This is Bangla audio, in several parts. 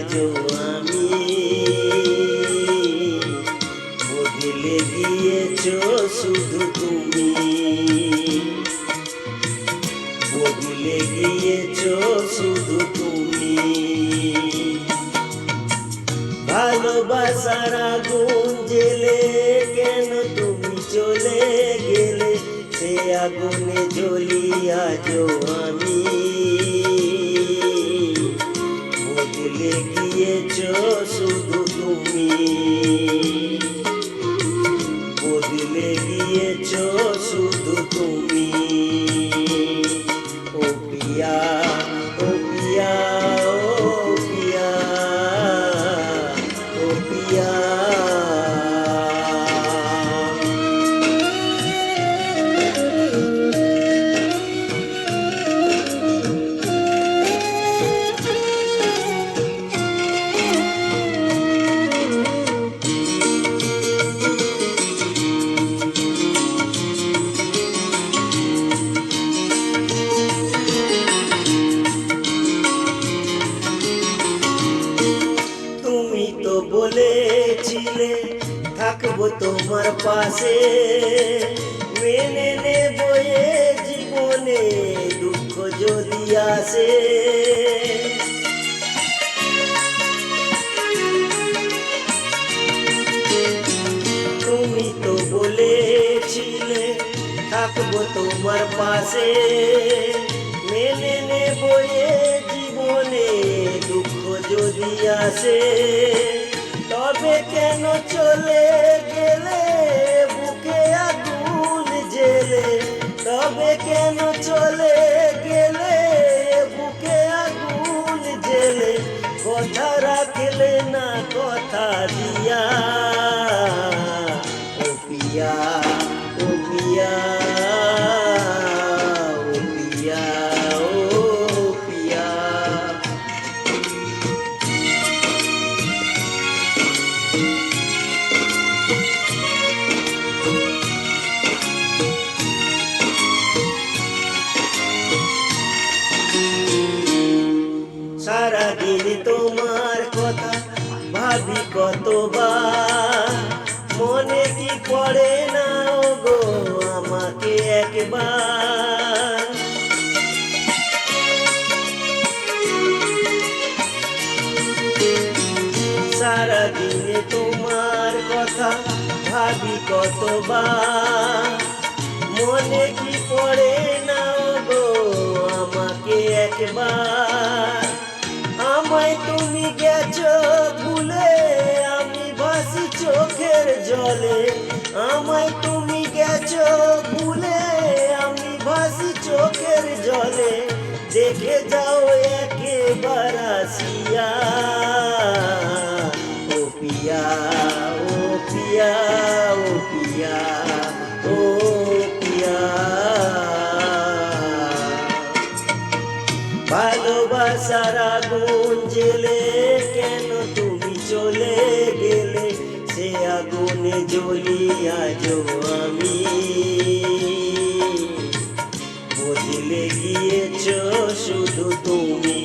আজও আমি। বদলে গিয়েছো শুধু তুমি, বদলে গিয়েছো শুধু তুমি। ভালোবাসার আগুন জ্বেলে কেন তুমি চলে গেলে, সে আগুনে জ্বলি আজও আমি। বদলে গিয়েছো শুধু তুমি, বদলে গিয়েছো শুধু তুমি। ও পিয়া, ও পিয়া, ও পিয়া, ও পিয়া। তুমি তো বলেছিলে থাকবো তোমার পাশে, মেনে নেবো এ জীবনে দুঃখ যদি আসে। তুমি তো বলেছিলে থাকবো তোমার পাশে, মেনে নেবো এ জীবনে দুঃখ যদি আসে। তবে কেন চলে গেলে বুকে আগুন জ্বেলে, তবে কেন চলে গেলে বুকে আগুন জ্বেলে, কথা রাখলে না কথা দিয়া। ও পিয়া, ও পিয়া, ও পিয়া, ও পিয়া। সারাদিন তোমার কথা ভাবি কতবার, মনে কি পড়ে না গো আমাকে একবার। সারাদিন তোমার কথা ভাবি কতবার, মনে কি পড়ে না গো আমাকে একবার। আমায় তুমি গেছো ভুলে আমি ভাসি চোখের জলে, আমায় তুমি গেছো ভুলে আমি ভাসি চোখের জলে। দেখে যাও একেবার আসিয়া। ও পিয়া, ও পিয়া, ও পিয়া, ও পিয়া। ভালোবাসার আগুন জ্বেলে কেন তুমি চলে গেলে, সে আগুনে জ্বলি আজও আমি। বদলে গিয়েছো শুধু তুমি,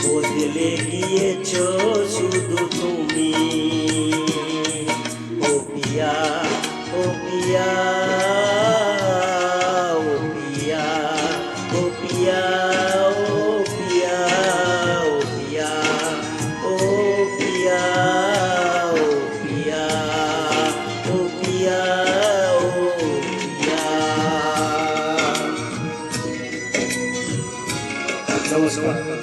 বদলে গিয়েছো শুধু তুমি। ও পিয়া, ও পিয়া, ও পিয়া, ও পিয়া, ও পিয়া, ও পিয়া, ও পিয়া, ও পিয়া, ও পিয়া, ও পিয়া। নমস্কার।